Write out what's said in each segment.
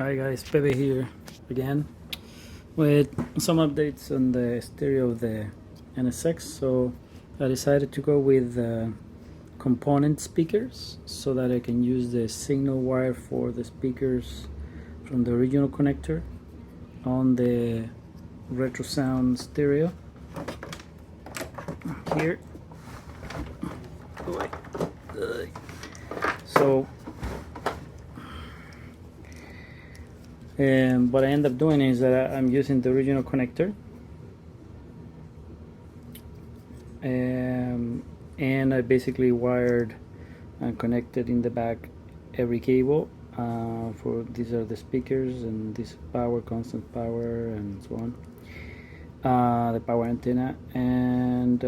Hi guys, Pepe here again with some updates on the stereo of the NSX. So I decided to go with component speakers so that I can use the signal wire for the speakers from the original connector on the RetroSound stereo here. So what I end up doing is that I'm using the original connector, and I basically wired and connected in the back every cable for these are the speakers, and this power, constant power, and so on, the power antenna, and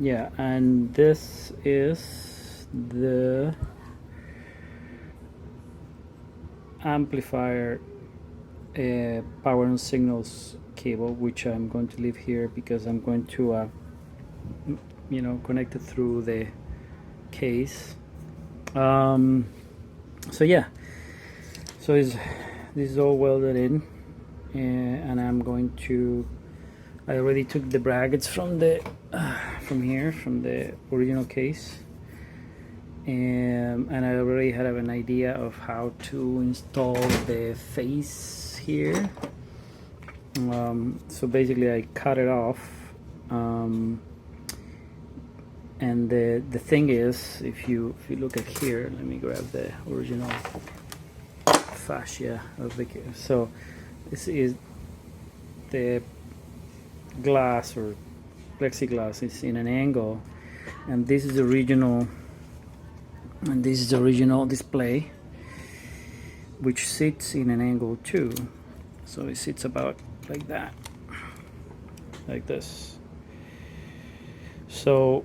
yeah, and this is the amplifier power and signals cable, which I'm going to leave here because I'm going to connect it through the case. So yeah, so this is all welded in, and I'm going to, I already took the brackets from the from the original case, and I already had an idea of how to install the face here. So basically I cut it off, and the thing is, if you look at here, let me grab the original fascia of the case. So this is the glass or plexiglass is in an angle, and this is the original, and this is the original display, which sits in an angle too. So it sits about like that, like this. So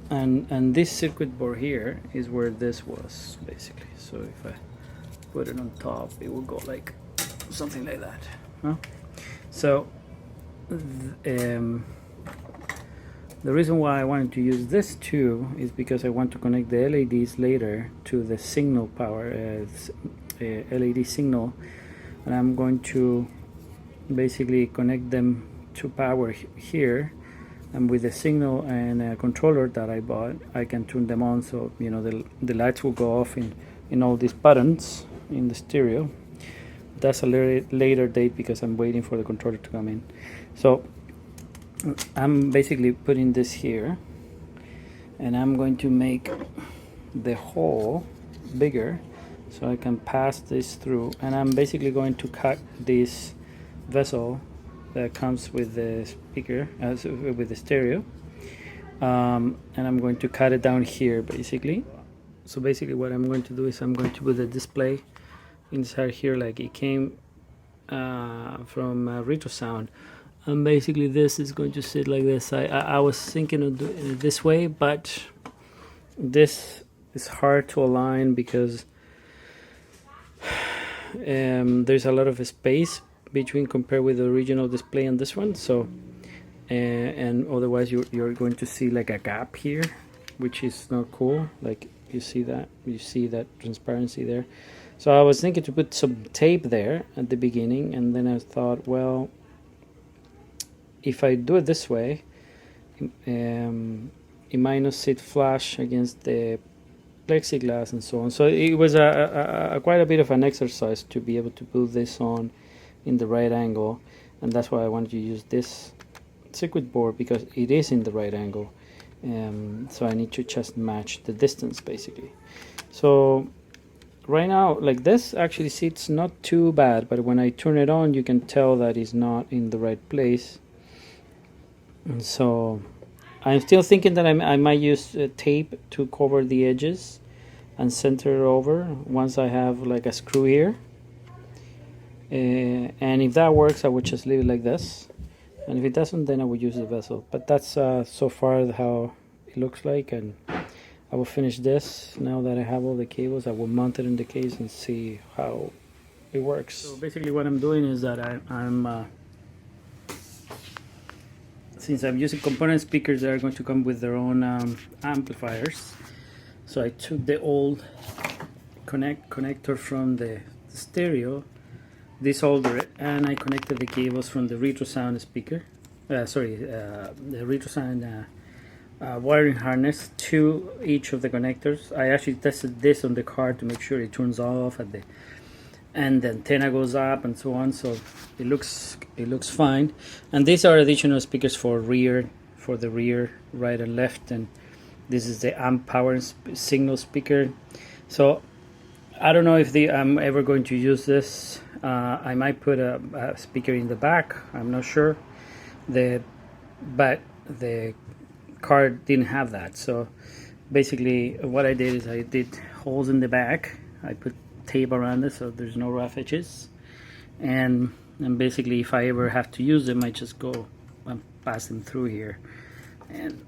and this circuit board here is where this was basically. So if I put it on top, it will go like something like that, huh? So the reason why I wanted to use this too is because I want to connect the LEDs later to the signal power LED signal, and I'm going to basically connect them to power here, and with the signal and a controller that I bought, I can turn them on, so the lights will go off in all these buttons in the stereo. That's a later date because I'm waiting for the controller to come in. So I'm basically putting this here, and I'm going to make the hole bigger so I can pass this through, and I'm basically going to cut this vessel that comes with the speaker, with the stereo, and I'm going to cut it down here basically. So basically what I'm going to do is I'm going to put the display inside here like it came from RetroSound, and basically this is going to sit like this. I was thinking of doing it this way, but this is hard to align because there's a lot of space between compared with the original display and this one. So and otherwise you're going to see like a gap here, which is not cool. Like you see that transparency there. So I was thinking to put some tape there at the beginning, and then I thought, well, if I do it this way, it might not sit flush against the plexiglass and so on. So it was quite a bit of an exercise to be able to put this on in the right angle, and that's why I wanted to use this circuit board, because it is in the right angle. So I need to just match the distance basically. So right now, like this actually sits not too bad, but when I turn it on, you can tell that it's not in the right place. And so I'm still thinking that I might use tape to cover the edges and center it over once I have like a screw here. And if that works, I would just leave it like this. And if it doesn't, then I would use the vessel. But that's so far how it looks like, and I will finish this now that I have all the cables. I will mount it in the case and see how it works. So basically what I'm doing is that I'm since I'm using component speakers that are going to come with their own amplifiers, so I took the old connector from the stereo, desolder it, and I connected the cables from the RetroSound speaker, the RetroSound wiring harness to each of the connectors. I actually tested this on the car to make sure it turns off at the and the antenna goes up and so on, so it looks fine. And these are additional speakers for the rear, right and left, and this is the amp power signal speaker. So I don't know if I'm ever going to use this. I might put a speaker in the back, I'm not sure. But the car didn't have that, so basically what I did is I did holes in the back. I put tape around it so there's no rough edges, and basically if I ever have to use them, I just go and pass them through here, and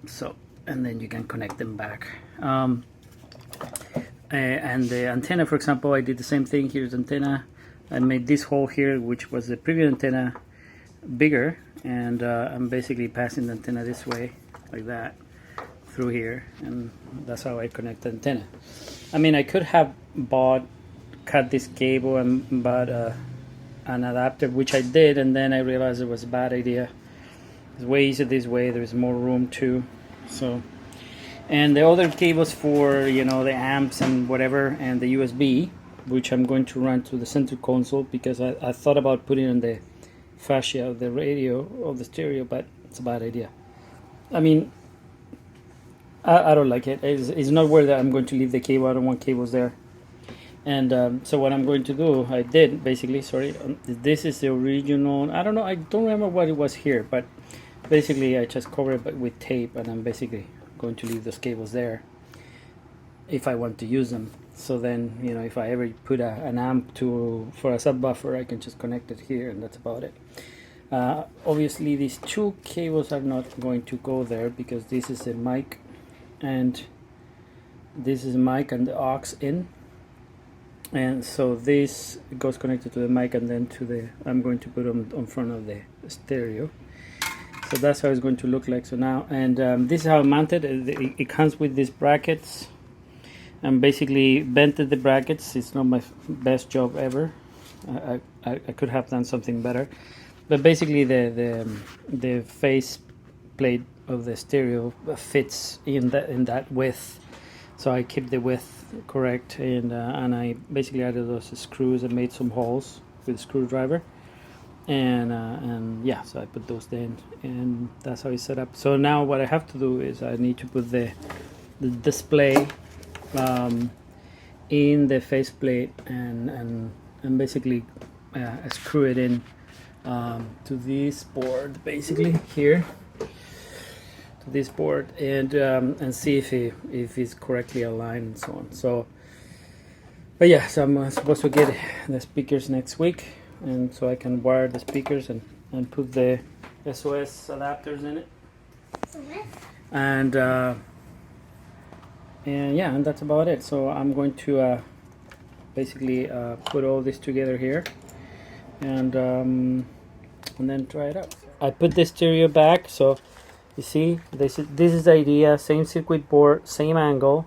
then you can connect them back. And the antenna, for example, I did the same thing. Here's the antenna. I made this hole here, which was the previous antenna, bigger, and I'm basically passing the antenna this way, like that, through here, and that's how I connect the antenna. I mean, I could have cut this cable and bought an adapter, which I did, and then I realized it was a bad idea. It's way easier this way. There's more room too. So, and the other cables for the amps and whatever, and the USB, which I'm going to run to the center console, because I thought about putting on the fascia of the radio of the stereo, but it's a bad idea. I mean, I don't like it. It's not worth it. I'm going to leave the cable. I don't want cables there. And so what I'm going to do, I did basically, sorry, this is the original. I don't know, I don't remember what it was here, but basically I just covered it with tape, and I'm basically going to leave those cables there if I want to use them. So then, if I ever put an amp for a subwoofer, I can just connect it here, and that's about it. Obviously these two cables are not going to go there, because this is a mic, and this is a mic and the aux in. And so this goes connected to the mic, and then I'm going to put them on front of the stereo. So that's how it's going to look like. So now, and this is how I'm mounted. It comes with these brackets. I'm basically bented the brackets. It's not my best job ever. I could have done something better, but basically the face plate of the stereo fits in that width. So I keep the width correct, and I basically added those screws and made some holes with a screwdriver, and yeah, so I put those in, and that's how it's set up. So now what I have to do is I need to put the display in the faceplate, and basically screw it in to this board, basically here, to this board, and see if it's correctly aligned and so on. So, but yeah, so I'm supposed to get the speakers next week, and so I can wire the speakers and put the SOS adapters in it, and yeah, and that's about it. So I'm going to basically put all this together here, and then try it out. I put the stereo back, so you see this is the idea. Same circuit board, same angle.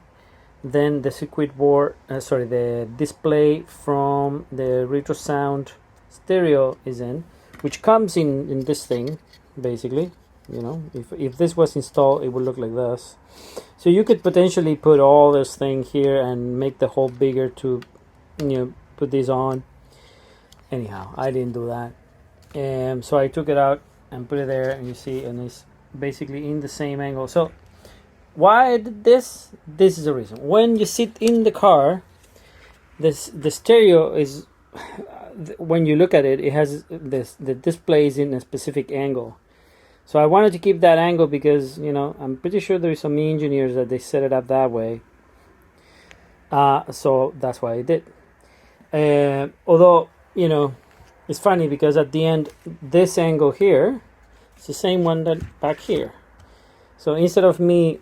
Then the circuit board, the display from the RetroSound stereo is in, which comes in this thing, basically. If this was installed, it would look like this. So you could potentially put all this thing here and make the hole bigger to put this on. Anyhow, I didn't do that, and so I took it out and put it there, and you see, and it's basically in the same angle. So why I did this? This is the reason. When you sit in the car, the stereo is, when you look at it, it has the display is in a specific angle. So I wanted to keep that angle because, I'm pretty sure there's some engineers that they set it up that way. So that's why I did. Although, it's funny because at the end, this angle here, it's the same one that back here. So instead of me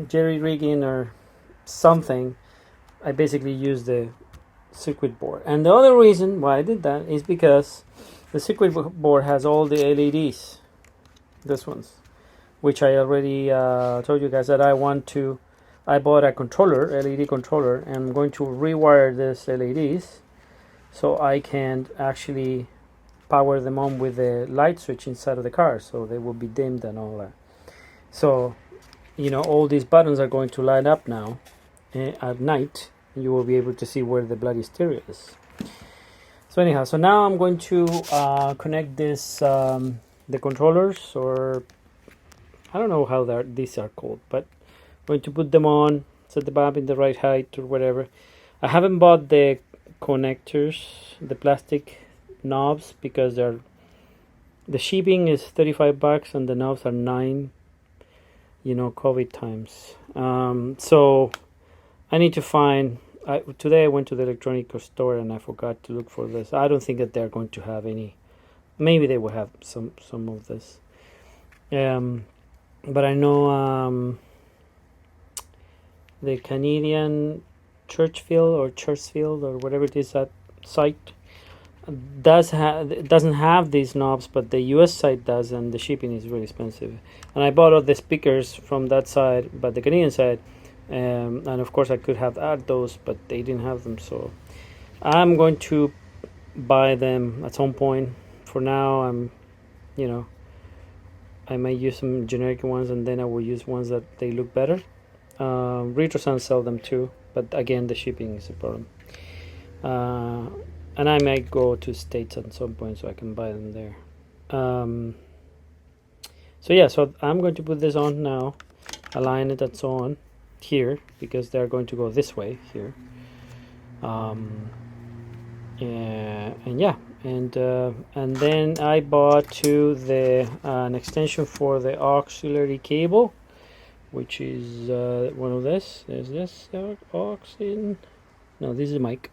jerry rigging or something, I basically used the circuit board. And the other reason why I did that is because the circuit board has all the LEDs. This ones, which I already told you guys that I want to I bought a controller, LED controller, and I'm going to rewire these LEDs so I can actually power them on with the light switch inside of the car, so they will be dimmed and all that. So, you know, all these buttons are going to light up now at night. You will be able to see where the bloody stereo is. So anyhow, so now I'm going to connect this, the controllers, or I don't know how these are called, but I'm going to put them on, set them up in the right height or whatever. I haven't bought the connectors, the plastic knobs, because the shipping is $35 and the knobs are $9. You know, COVID times. So I need to find. Today I went to the electronic store and I forgot to look for this. I don't think that they're going to have any. Maybe they will have some of this. But I know the Canadian Churchfield or whatever it is, that site doesn't have these knobs, but the US side does, and the shipping is really expensive. And I bought all the speakers from that side, but the Canadian side, and of course I could have add those, but they didn't have them, so I'm going to buy them at some point. For now, I might use some generic ones, and then I will use ones that they look better. RetroSound sell them too, but again the shipping is a problem. And I might go to States at some point so I can buy them there. So yeah, so I'm going to put this on now, align it and so on here, because they're going to go this way here. And then I bought an extension for the auxiliary cable, which is one of this. There's this aux in. No, this is a mic.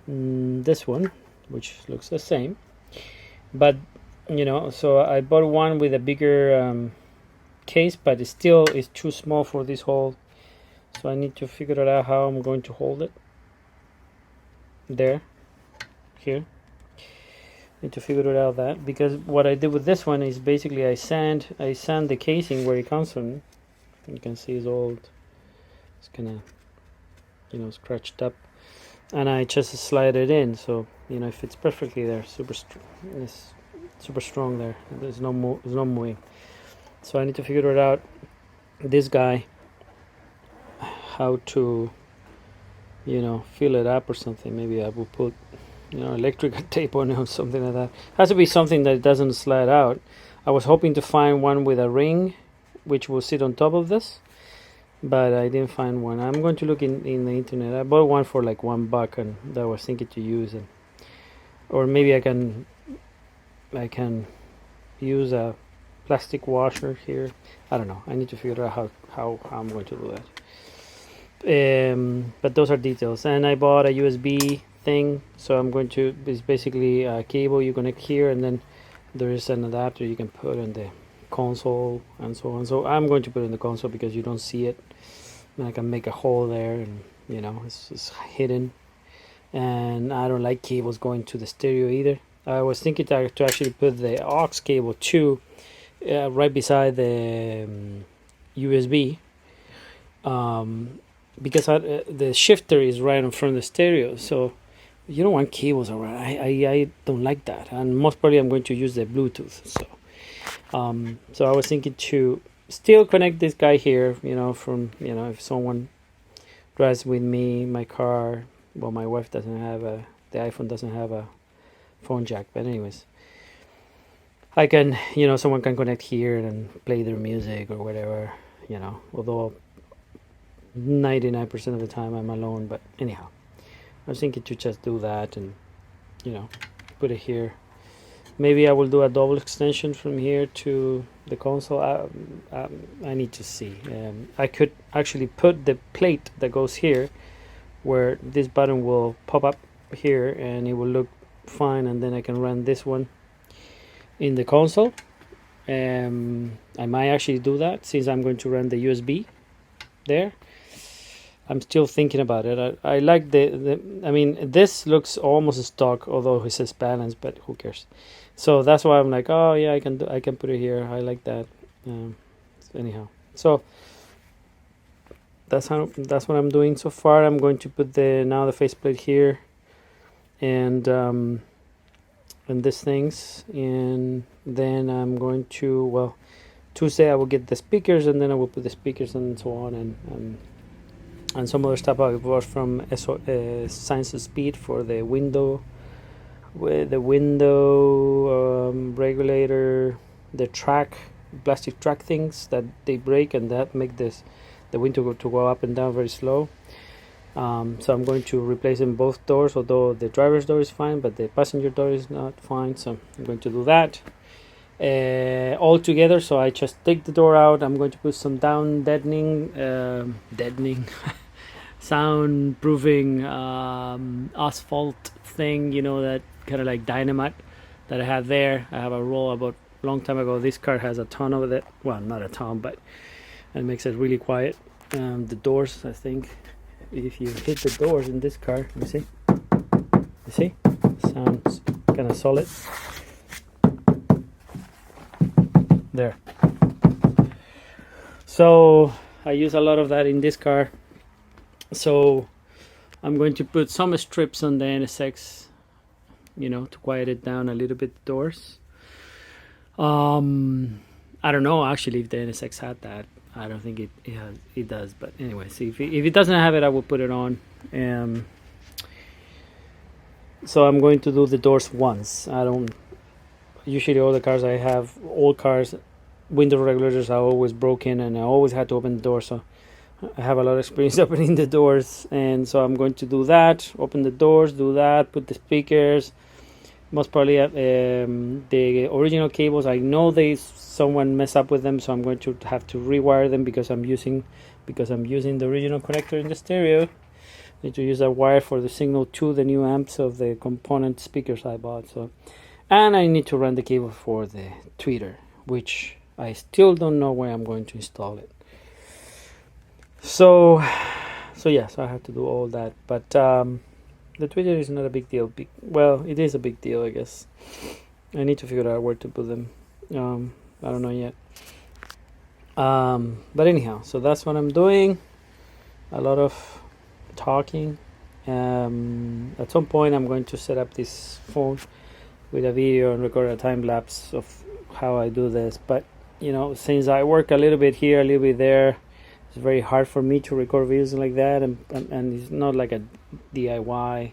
This one, which looks the same, but you know, so I bought one with a bigger case, but it still is too small for this hole, so I need to figure it out how I'm going to hold it here. Need to figure it out, that because what I did with this one is basically I sand the casing where it comes from. You can see it's kind of, you know, scratched up, and I just slide it in, so you know it fits perfectly there. It's super strong there. There's no moving. So I need to figure it out, this guy, how to, you know, fill it up or something. Maybe I will put, you know, electrical tape on it or something like that. It has to be something that doesn't slide out. I was hoping to find one with a ring which will sit on top of this, but I didn't find one. I'm going to look in the internet. I bought one for like $1 and that I was thinking to use, or maybe I can use a plastic washer here. I don't know. I need to figure out how I'm going to do that. But those are details. And I bought a USB thing, so it's basically a cable you connect here, and then there is an adapter you can put in the console and so on. So I'm going to put it in the console because you don't see it, and I can make a hole there, and you know it's hidden. And I don't like cables going to the stereo either. I was thinking to actually put the aux cable too right beside the USB, because the shifter is right in front of the stereo, so you don't want cables around. I don't like that, and most probably I'm going to use the Bluetooth. So I was thinking to still connect this guy here, you know, if someone drives with me my car. Well, my wife doesn't have the iPhone doesn't have a phone jack, but anyways, I can, you know, someone can connect here and play their music or whatever, you know, although 99% of the time I'm alone. But anyhow, I was thinking to just do that and, you know, put it here. Maybe I will do a double extension from here to the console. I need to see. I could actually put the plate that goes here, where this button will pop up here, and it will look fine, and then I can run this one in the console. I might actually do that, since I'm going to run the USB there. I'm still thinking about it. I like I mean, this looks almost stock, although it says balance, but who cares? So that's why I'm like, oh yeah, I can put it here. I like that. Anyhow, so that's what I'm doing so far. I'm going to put the faceplate here, and these things, and then I'm going to, well, Tuesday I will get the speakers, and then I will put the speakers and so on, and some other stuff I bought from Science of Speed for the window, with the window regulator, the track, plastic track things that they break and that make the window to go up and down very slow. So I'm going to replace in both doors, although the driver's door is fine, but the passenger door is not fine. So I'm going to do that all together. So I just take the door out. I'm going to put some down deadening soundproofing asphalt thing, you know, that kind of like dynamite that I have there. I have a roll about a long time ago. This car has a ton of it. Well, not a ton, but it makes it really quiet. The doors, I think, if you hit the doors in this car, you see, sounds kind of solid. There. So I use a lot of that in this car. So I'm going to put some strips on the NSX, you know, to quiet it down a little bit, the doors. I don't know actually if the NSX had that. I don't think it does, but anyway, see if it doesn't have it, I will put it on. So I'm going to do the doors once. I don't usually, all the cars I have, old cars, window regulators are always broken, and I always had to open the door. So I have a lot of experience opening the doors, and so I'm going to do that. Open the doors, do that, put the speakers. Most probably the original cables, I know someone messed up with them, so I'm going to have to rewire them because I'm using the original connector in the stereo. Need to use a wire for the signal to the new amps of the component speakers I bought. So, and I need to run the cable for the tweeter, which I still don't know where I'm going to install it. So yes, I have to do all that, but the tweeter is not a big deal. Well, it is a big deal, I guess. I need to figure out where to put them. I don't know yet. But anyhow, so that's what I'm doing. A lot of talking. At some point, I'm going to set up this phone with a video and record a time lapse of how I do this. But you know, since I work a little bit here, a little bit there, it's very hard for me to record videos like that, and it's not like a DIY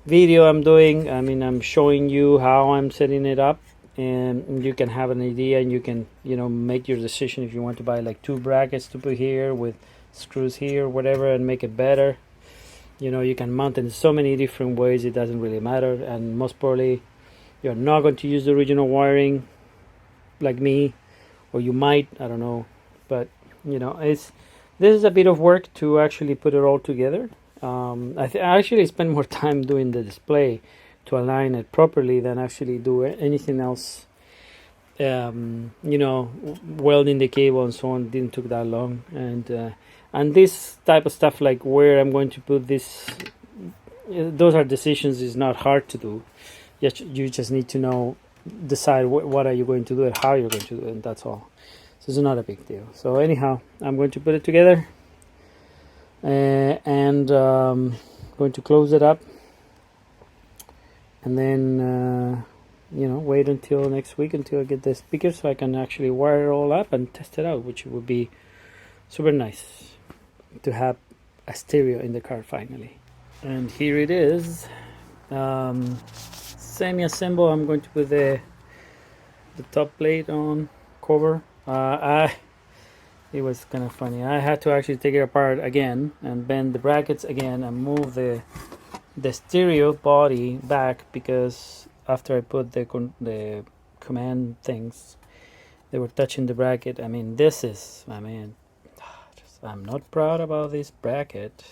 video I'm doing. I mean, I'm showing you how I'm setting it up, and you can have an idea, and you can, you know, make your decision if you want to buy like 2 brackets to put here with screws here, whatever, and make it better. You know, you can mount it in so many different ways, it doesn't really matter. And most probably you're not going to use the original wiring like me, or you might, I don't know, but you know, this is a bit of work to actually put it all together. I actually spend more time doing the display to align it properly than actually do anything else. You know, welding the cable and so on didn't took that long, and this type of stuff, like where I'm going to put this, those are decisions. Is not hard to do. You just need to decide what are you going to do and how you're going to do it, and that's all. So it's not a big deal. So anyhow, I'm going to put it together, and going to close it up, and then you know, wait until next week until I get the speaker so I can actually wire it all up and test it out, which would be super nice to have a stereo in the car finally. And here it is, semi-assemble. I'm going to put the top plate on cover. It was kind of funny. I had to actually take it apart again and bend the brackets again and move the stereo body back, because after I put the command things, they were touching the bracket. I mean, I'm not proud about this bracket.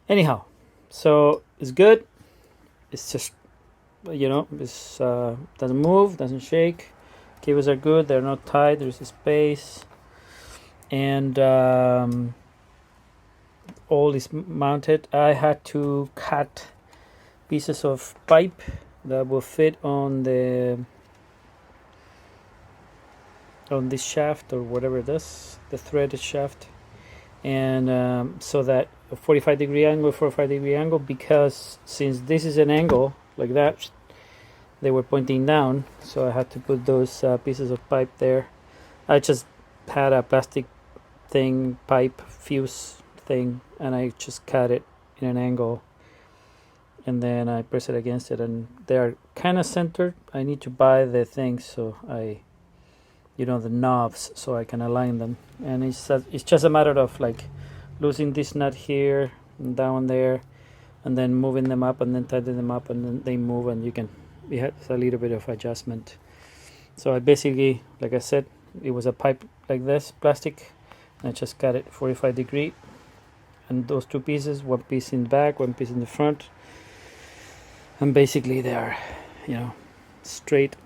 Anyhow, so it's good. It's just, you know, it's doesn't move, doesn't shake. Cables are good, they're not tight, there's a space, and all is mounted. I had to cut pieces of pipe that will fit on the on this shaft or whatever it is, the threaded shaft, and so that a 45-degree angle, 45-degree angle, because since this is an angle like that, they were pointing down, so I had to put those pieces of pipe there. I just had a plastic thing, pipe fuse thing, and I just cut it in an angle, and then I press it against it, and they are kind of centered. I need to buy the things, so the knobs, so I can align them, and it's just a matter of like losing this nut here and down there, and then moving them up, and then tightening them up, and then they move, and it has a little bit of adjustment. So I basically, like I said, it was a pipe like this, plastic, and I just cut it 45-degree, and those two pieces, one piece in the back, one piece in the front, and basically they are, straight.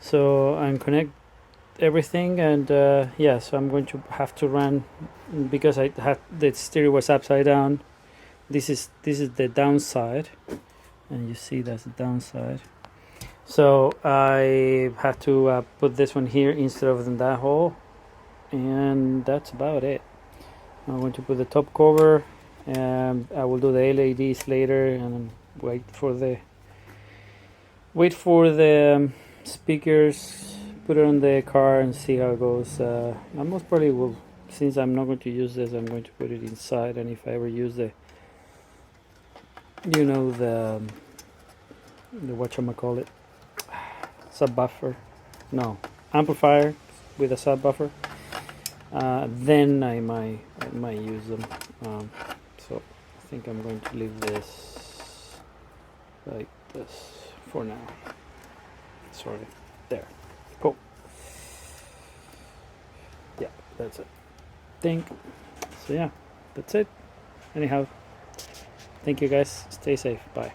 So I'm connect everything, and so I'm going to have to run, because I had the stereo was upside down. This is the downside, and you see that's the downside. So I had to put this one here instead of in that hole, and that's about it. I'm going to put the top cover, and I will do the LEDs later, and wait for the speakers, put it on the car, and see how it goes. I most probably will, since I'm not going to use this, I'm going to put it inside, and if I ever use the whatchamacallit, subwoofer, no, amplifier with a subwoofer, then I might use them. So I think I'm going to leave this like this for now. Sorry, there, cool. Yeah, that's it. Think so. Yeah, that's it. Anyhow, thank you guys. Stay safe. Bye.